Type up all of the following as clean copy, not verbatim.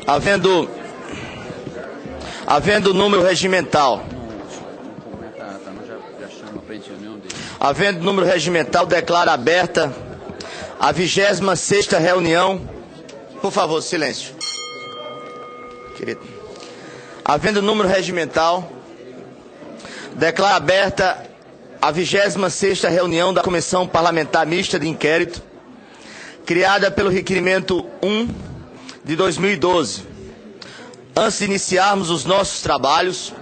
Havendo número regimental. Havendo número regimental, declaro aberta a 26ª reunião. Por favor, silêncio. Querido. Havendo número regimental, declaro aberta a 26ª reunião da Comissão Parlamentar Mista de Inquérito, criada pelo Requerimento 1 de 2012. Antes de iniciarmos os nossos trabalhos,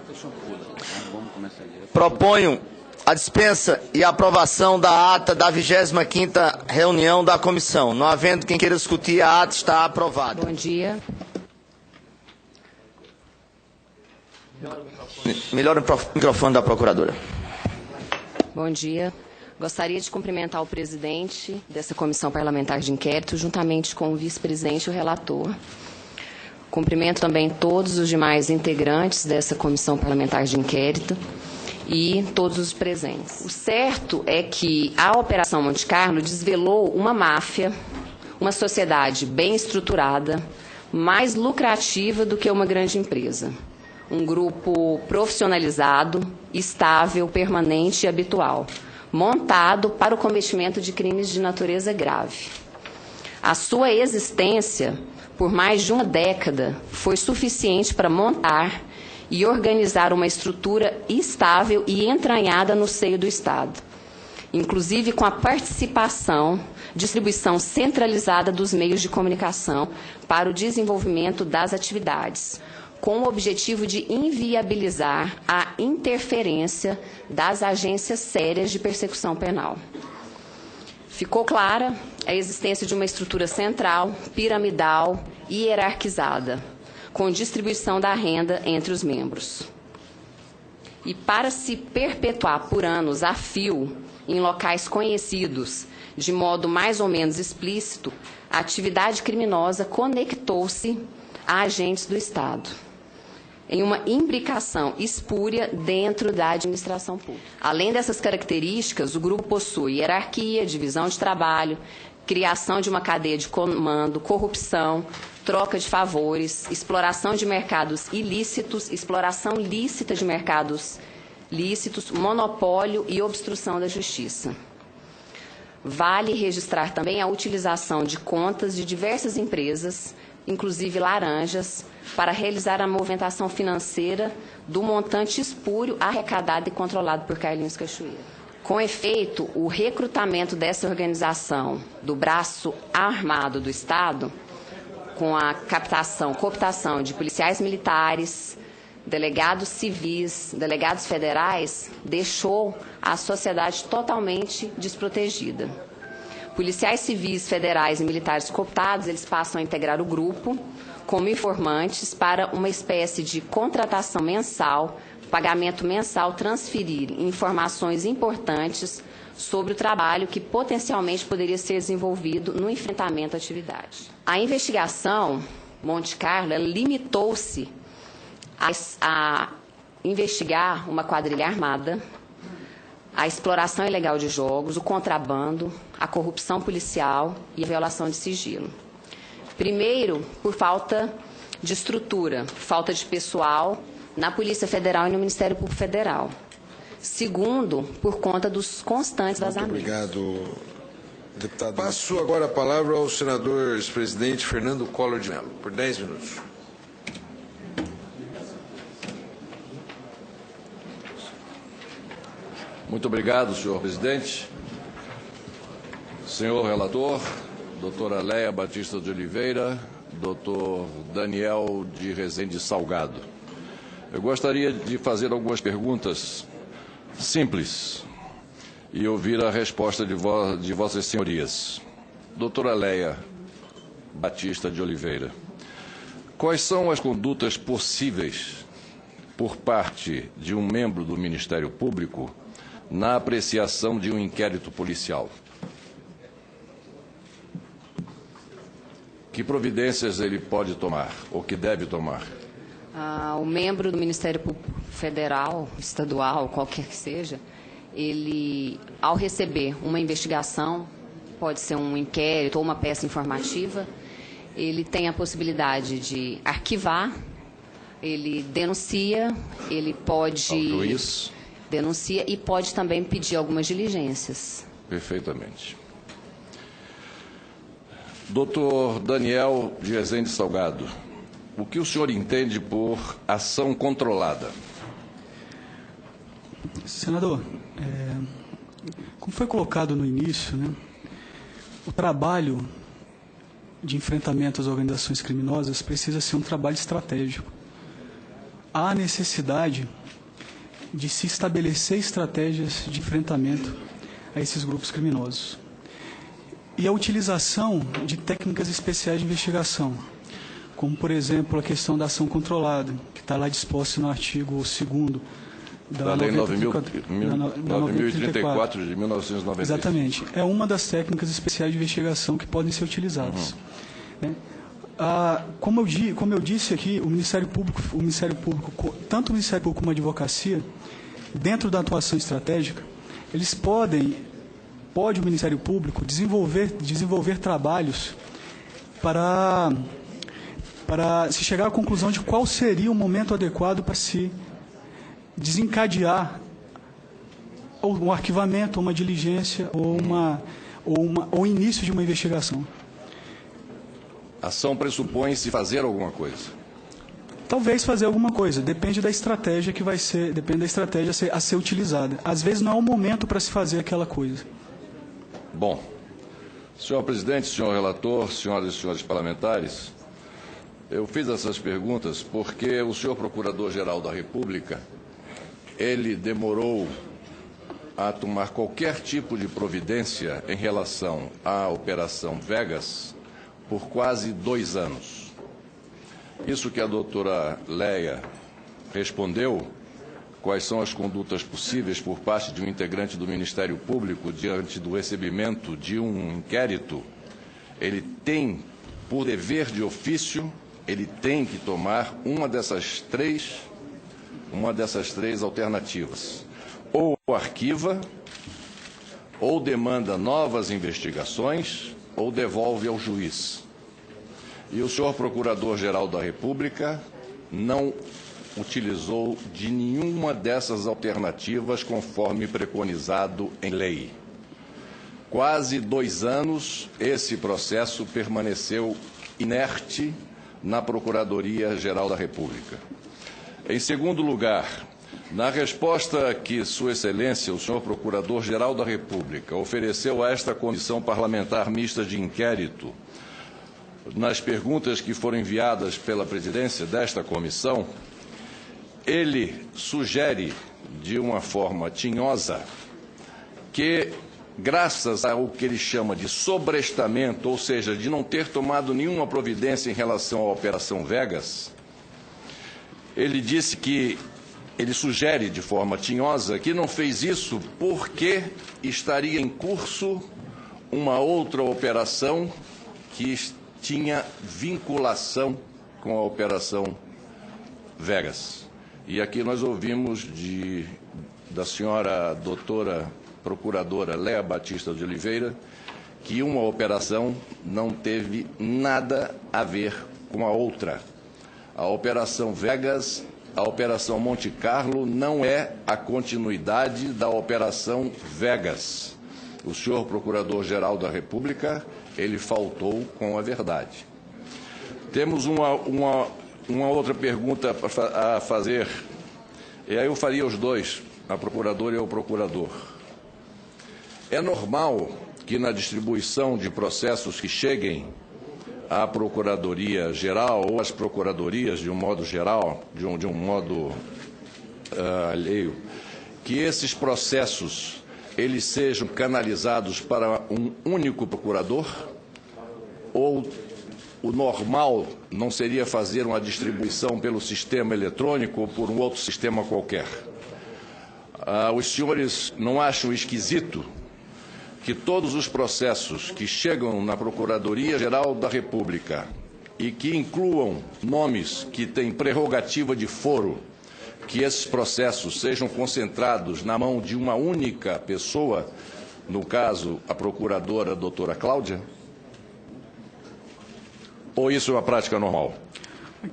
proponho a dispensa e a aprovação da ata da 25ª reunião da comissão. Não havendo quem queira discutir, a ata está aprovada. Bom dia. Melhora o microfone da procuradora. Bom dia. Gostaria de cumprimentar o presidente dessa comissão parlamentar de inquérito, juntamente com o vice-presidente e o relator. Cumprimento também todos os demais integrantes dessa comissão parlamentar de inquérito e todos os presentes. O certo é que a Operação Monte Carlo desvelou uma máfia, uma sociedade bem estruturada, mais lucrativa do que uma grande empresa. Um grupo profissionalizado, estável, permanente e habitual, montado para o cometimento de crimes de natureza grave. A sua existência, por mais de uma década, foi suficiente para montar e organizar uma estrutura estável e entranhada no seio do Estado, inclusive com a participação, distribuição centralizada dos meios de comunicação para o desenvolvimento das atividades, com o objetivo de inviabilizar a interferência das agências sérias de persecução penal. Ficou clara a existência de uma estrutura central, piramidal e hierarquizada, com distribuição da renda entre os membros. E para se perpetuar por anos a fio, em locais conhecidos, de modo mais ou menos explícito, a atividade criminosa conectou-se a agentes do Estado, em uma imbricação espúria dentro da administração pública. Além dessas características, o grupo possui hierarquia, divisão de trabalho, criação de uma cadeia de comando, corrupção, troca de favores, exploração de mercados ilícitos, exploração lícita de mercados lícitos, monopólio e obstrução da justiça. Vale registrar também a utilização de contas de diversas empresas, inclusive laranjas, para realizar a movimentação financeira do montante espúrio arrecadado e controlado por Carlinhos Cachoeira. Com efeito, o recrutamento dessa organização do braço armado do Estado, com a cooptação de policiais militares, delegados civis, delegados federais, deixou a sociedade totalmente desprotegida. Policiais civis, federais e militares cooptados, eles passam a integrar o grupo como informantes para uma espécie de contratação mensal, pagamento mensal, transferir informações importantes sobre o trabalho que potencialmente poderia ser desenvolvido no enfrentamento à atividade. A investigação Monte Carlo limitou-se a investigar uma quadrilha armada, a exploração ilegal de jogos, o contrabando, a corrupção policial e a violação de sigilo. Primeiro, por falta de estrutura, falta de pessoal na Polícia Federal e no Ministério Público Federal. Segundo, por conta dos constantes vazamentos. Muito obrigado, deputado. Passo agora a palavra ao senador ex-presidente Fernando Collor de Mello, por 10 minutos. Muito obrigado, senhor presidente. Senhor relator, doutora Leia Batista de Oliveira, doutor Daniel de Rezende Salgado. Eu gostaria de fazer algumas perguntas simples e ouvir a resposta de vossas senhorias. Doutora Leia Batista de Oliveira, quais são as condutas possíveis por parte de um membro do Ministério Público na apreciação de um inquérito policial? Que providências ele pode tomar ou que deve tomar? O membro do Ministério Público Federal, estadual, qualquer que seja, ele, ao receber uma investigação, pode ser um inquérito ou uma peça informativa, ele tem a possibilidade de arquivar, ele denuncia, ele pode... Ao juiz. Denuncia e pode também pedir algumas diligências. Perfeitamente. Doutor Daniel de Rezende Salgado, o que o senhor entende por ação controlada? Senador, como foi colocado no início, né, o trabalho de enfrentamento às organizações criminosas precisa ser um trabalho estratégico. Há necessidade de se estabelecer estratégias de enfrentamento a esses grupos criminosos. E a utilização de técnicas especiais de investigação, como, por exemplo, a questão da ação controlada, que está lá disposta no artigo 2º da Lei 9.034 de 1990. Exatamente. É uma das técnicas especiais de investigação que podem ser utilizadas. Como eu disse aqui, o Ministério Público, tanto o Ministério Público como a Advocacia, dentro da atuação estratégica, eles pode o Ministério Público desenvolver trabalhos para se chegar à conclusão de qual seria o momento adequado para se desencadear um arquivamento, uma diligência ou o início de uma investigação. Ação pressupõe-se fazer alguma coisa. Talvez fazer alguma coisa, depende da estratégia a ser utilizada. Às vezes não é o momento para se fazer aquela coisa. Bom, senhor presidente, senhor relator, senhoras e senhores parlamentares, eu fiz essas perguntas porque o senhor Procurador-Geral da República, ele demorou a tomar qualquer tipo de providência em relação à Operação Vegas por quase 2 anos. Isso que a doutora Leia respondeu, quais são as condutas possíveis por parte de um integrante do Ministério Público diante do recebimento de um inquérito, ele tem, por dever de ofício, ele tem que tomar uma dessas três alternativas. Ou arquiva, ou demanda novas investigações, ou devolve ao juiz. E o senhor Procurador-Geral da República não utilizou de nenhuma dessas alternativas conforme preconizado em lei. Quase 2 anos, esse processo permaneceu inerte na Procuradoria-Geral da República. Em segundo lugar, na resposta que Sua Excelência, o senhor Procurador-Geral da República, ofereceu a esta Comissão Parlamentar Mista de Inquérito, nas perguntas que foram enviadas pela presidência desta comissão, ele sugere, de uma forma tinhosa, que, graças ao que ele chama de sobrestamento, ou seja, de não ter tomado nenhuma providência em relação à Operação Vegas, ele disse que, ele sugere de forma tinhosa, que não fez isso porque estaria em curso uma outra operação que tinha vinculação com a Operação Vegas. E aqui nós ouvimos da senhora doutora procuradora Leia Batista de Oliveira que uma operação não teve nada a ver com a outra. A Operação Vegas, a Operação Monte Carlo não é a continuidade da Operação Vegas. O senhor Procurador-Geral da República, ele faltou com a verdade. Temos uma outra pergunta a fazer, e aí eu faria os dois, a procuradora e o procurador. É normal que na distribuição de processos que cheguem à Procuradoria-Geral ou às procuradorias de um modo geral, de um modo alheio, que esses processos eles sejam canalizados para um único procurador? Ou o normal não seria fazer uma distribuição pelo sistema eletrônico ou por um outro sistema qualquer? Os senhores não acham esquisito que todos os processos que chegam na Procuradoria-Geral da República e que incluam nomes que têm prerrogativa de foro, que esses processos sejam concentrados na mão de uma única pessoa, no caso, a procuradora doutora Cláudia? Ou isso é uma prática normal?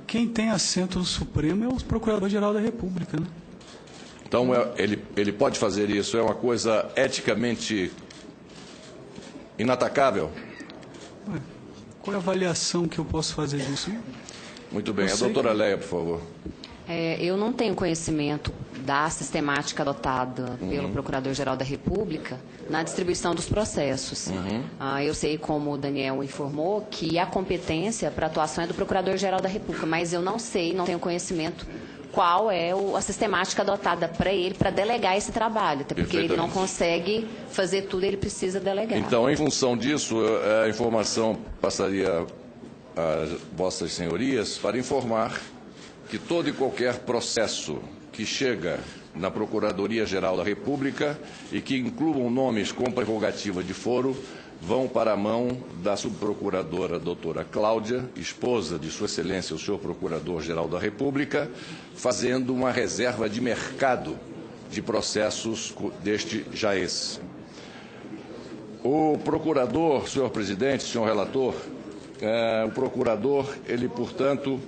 Quem tem assento no Supremo é o Procurador-Geral da República, né? Então, ele pode fazer isso? É uma coisa eticamente inatacável? Qual é a avaliação que eu posso fazer disso? Muito bem. A doutora Leia, por favor. Eu não tenho conhecimento da sistemática adotada pelo Procurador-Geral da República na distribuição dos processos. Eu sei, como o Daniel informou, que a competência para atuação é do Procurador-Geral da República, mas eu não sei, não tenho conhecimento qual é a sistemática adotada para ele, para delegar esse trabalho, até porque ele não consegue fazer tudo, ele precisa delegar. Então, em função disso, a informação passaria a vossas senhorias para informar que todo e qualquer processo que chega na Procuradoria-Geral da República e que incluam nomes com prerrogativa de foro vão para a mão da subprocuradora doutora Cláudia, esposa de Sua Excelência o senhor Procurador-Geral da República, fazendo uma reserva de mercado de processos deste jaez. O procurador, senhor presidente, senhor relator, o procurador, portanto,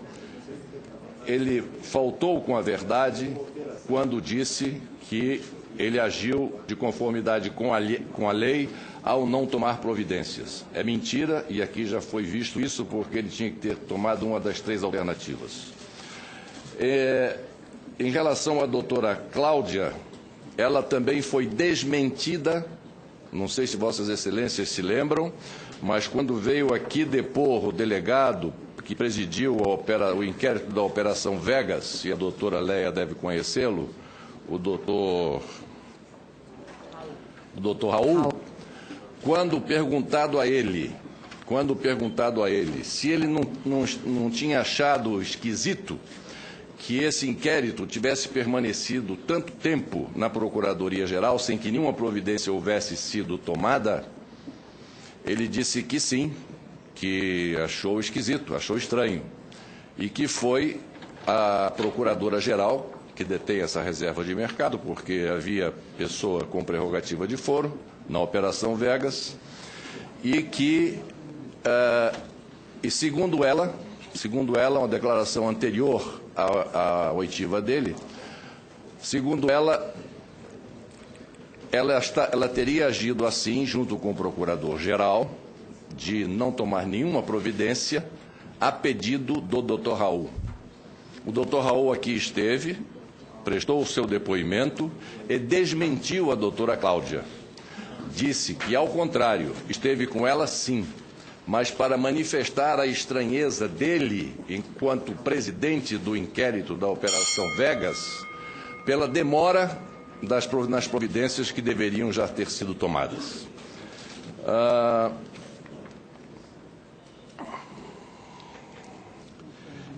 ele faltou com a verdade quando disse que ele agiu de conformidade com a lei ao não tomar providências. É mentira, e aqui já foi visto isso, porque ele tinha que ter tomado uma das 3 alternativas. Em relação à doutora Cláudia, ela também foi desmentida, não sei se vossas excelências se lembram, mas quando veio aqui depor o delegado que presidiu o inquérito da Operação Vegas, e a doutora Leia deve conhecê-lo, o doutor Raul, quando perguntado a ele se ele não tinha achado esquisito que esse inquérito tivesse permanecido tanto tempo na Procuradoria-Geral sem que nenhuma providência houvesse sido tomada, ele disse que sim, que achou esquisito, achou estranho, e que foi a Procuradora-Geral, que detém essa reserva de mercado, porque havia pessoa com prerrogativa de foro na Operação Vegas, e que, segundo ela, uma declaração anterior à oitiva dele, segundo ela teria agido assim, junto com o Procurador-Geral, de não tomar nenhuma providência, a pedido do doutor Raul. O doutor Raul aqui esteve, prestou o seu depoimento e desmentiu a doutora Cláudia. Disse que, ao contrário, esteve com ela sim, mas para manifestar a estranheza dele, enquanto presidente do inquérito da Operação Vegas, pela demora nas providências que deveriam já ter sido tomadas.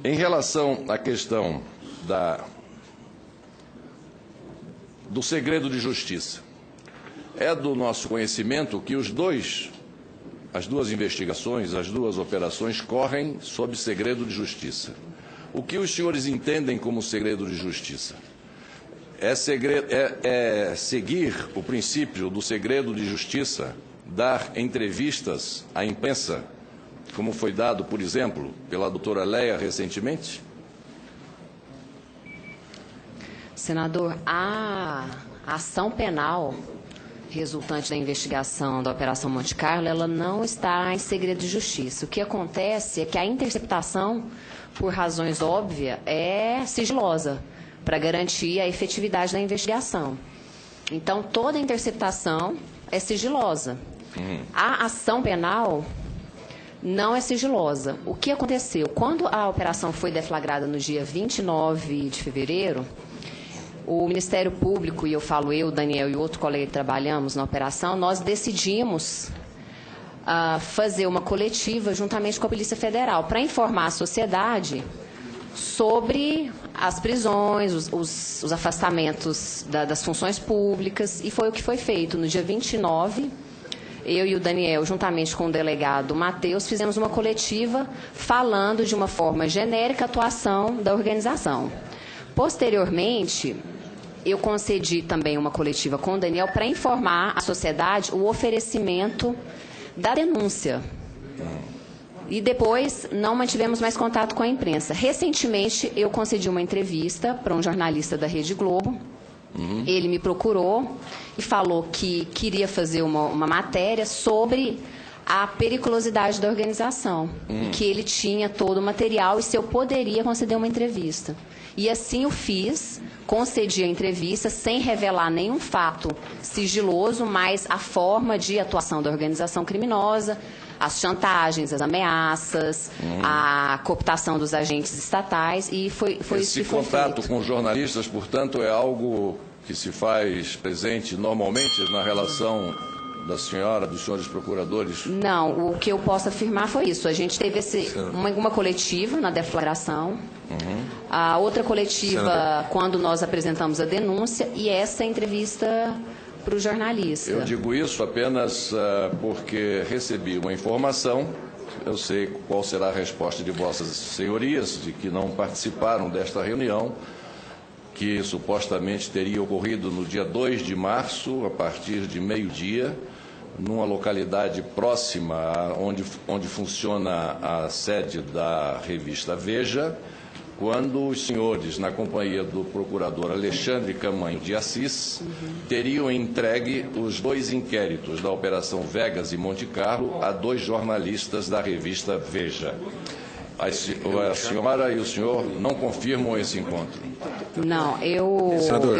Em relação à questão do segredo de justiça, é do nosso conhecimento que as duas investigações, as duas operações correm sob segredo de justiça. O que os senhores entendem como segredo de justiça? É seguir o princípio do segredo de justiça, dar entrevistas à imprensa, como foi dado, por exemplo, pela doutora Leia recentemente? Senador, a ação penal resultante da investigação da Operação Monte Carlo, ela não está em segredo de justiça. O que acontece é que a interceptação, por razões óbvias, é sigilosa, para garantir a efetividade da investigação. Então, toda interceptação é sigilosa. A ação penal não é sigilosa. O que aconteceu? Quando a operação foi deflagrada no dia 29 de fevereiro, o Ministério Público, e eu falo eu, Daniel e outro colega que trabalhamos na operação, nós decidimos fazer uma coletiva juntamente com a Polícia Federal para informar a sociedade sobre as prisões, os afastamentos das funções públicas, e foi o que foi feito. No dia 29, eu e o Daniel, juntamente com o delegado Matheus, fizemos uma coletiva falando de uma forma genérica a atuação da organização. Posteriormente, eu concedi também uma coletiva com o Daniel para informar a sociedade o oferecimento da denúncia. E depois não mantivemos mais contato com a imprensa. Recentemente, eu concedi uma entrevista para um jornalista da Rede Globo. Ele me procurou e falou que queria fazer uma matéria sobre a periculosidade da organização, e que ele tinha todo o material e se eu poderia conceder uma entrevista. E assim o fiz, concedi a entrevista sem revelar nenhum fato sigiloso, mas a forma de atuação da organização criminosa, as chantagens, as ameaças, a cooptação dos agentes estatais, e foi isso que foi feito. Esse contato com os jornalistas, portanto, é algo que se faz presente normalmente na relação da senhora, dos senhores procuradores? Não, o que eu posso afirmar foi isso. A gente teve uma coletiva na deflagração, a outra coletiva quando nós apresentamos a denúncia, e essa entrevista para o jornalista. Eu digo isso apenas porque recebi uma informação, eu sei qual será a resposta de vossas senhorias, de que não participaram desta reunião, que supostamente teria ocorrido no dia 2 de março, a partir de meio-dia, numa localidade próxima onde funciona a sede da revista Veja, quando os senhores, na companhia do procurador Alexandre Camanho de Assis, teriam entregue os 2 inquéritos da Operação Vegas e Monte Carlo a 2 jornalistas da revista Veja. A senhora e o senhor não confirmam esse encontro? Não, eu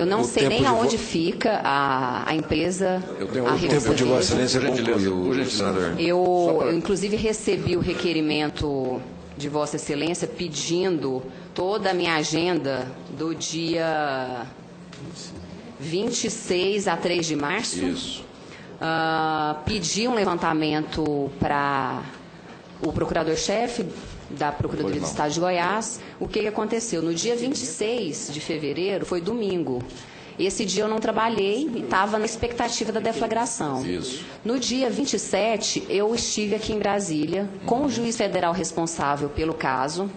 não sei nem aonde fica a empresa. O tempo de Vossa Excelência concluiu, senador. Eu, inclusive, recebi o requerimento de Vossa Excelência pedindo toda a minha agenda do dia 26 a 3 de março. Isso. Pedi um levantamento para o procurador-chefe da Procuradoria do Estado de Goiás. O que aconteceu? No dia 26 de fevereiro, foi domingo. Esse dia eu não trabalhei e estava na expectativa da deflagração. Isso. No dia 27, eu estive aqui em Brasília com o juiz federal responsável pelo caso,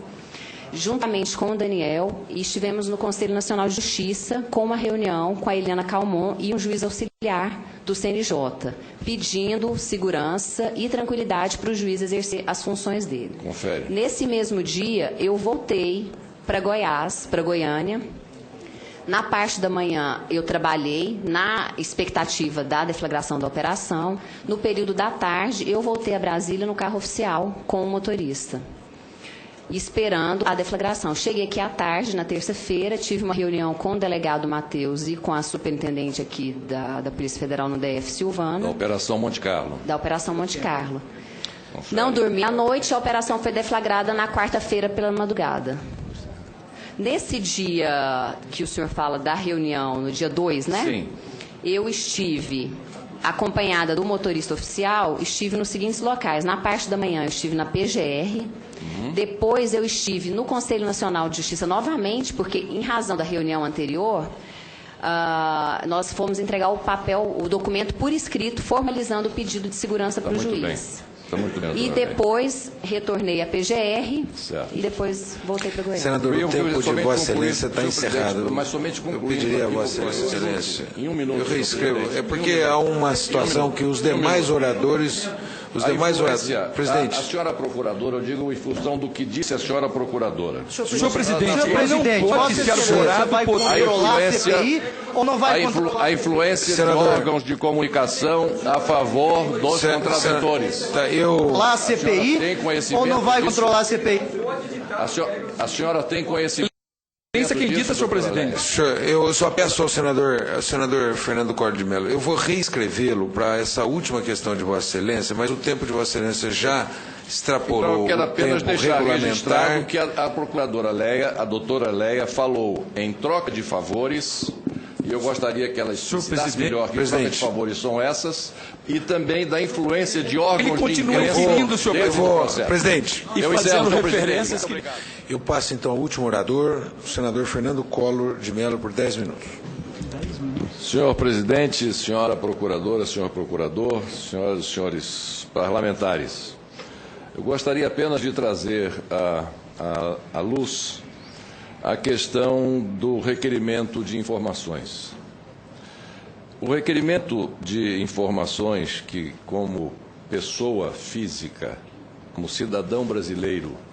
juntamente com o Daniel, e estivemos no Conselho Nacional de Justiça com uma reunião com a Eliana Calmon e um juiz auxiliar do CNJ, pedindo segurança e tranquilidade para o juiz exercer as funções dele. Confere. Nesse mesmo dia, eu voltei para Goiás, para Goiânia. Na parte da manhã, eu trabalhei na expectativa da deflagração da operação. No período da tarde, eu voltei a Brasília no carro oficial com o motorista, esperando a deflagração. Cheguei aqui à tarde, na terça-feira, tive uma reunião com o delegado Matheus e com a superintendente aqui da Polícia Federal no DF, Silvana. Da Operação Monte Carlo. Da Operação Monte Carlo. Não dormi à noite, a operação foi deflagrada na quarta-feira pela madrugada. Nesse dia que o senhor fala da reunião, no dia 2, né? Sim. Eu estive acompanhada do motorista oficial, estive nos seguintes locais. Na parte da manhã, eu estive na PGR. Depois eu estive no Conselho Nacional de Justiça novamente, porque em razão da reunião anterior, nós fomos entregar o documento por escrito, formalizando o pedido de segurança para o juiz. Está muito bem. E depois retornei à PGR. Certo. E depois voltei para Goiânia. Senador, o tempo de Vossa Excelência está encerrado. Mas somente Eu concluindo pediria a aqui, Vossa Excelência. Em um minuto. Eu reescrevo. É porque há uma situação que os demais oradores... Presidente. A senhora procuradora, eu digo em função do que disse a senhora procuradora. Senhor presidente, pode ser jurado vai controlar a CPI ou não vai controlar? A influência de órgãos de comunicação a favor dos contraventores. Lá a CPI ou não vai controlar a CPI? A senhora tem conhecimento? Pensa quem dita, senhor presidente. Eu só peço ao senador Fernando Collor de Mello, eu vou reescrevê-lo para essa última questão de Vossa Excelência, mas o tempo de Vossa Excelência já extrapolou eu quero apenas o tempo deixar regulamentar. registrado que a procuradora Leia, a doutora Leia, falou em troca de favores, e eu gostaria que ela explicasse melhor que troca de favores são essas, e também da influência de órgãos de continua influindo, senhor presidente. Presidente, E fazendo referências. Eu passo então ao último orador, o senador Fernando Collor de Mello, por 10 minutos. Senhor presidente, senhora procuradora, senhor procurador, senhoras e senhores parlamentares, eu gostaria apenas de trazer à luz a questão do requerimento de informações. O requerimento de informações que, como pessoa física, como cidadão brasileiro,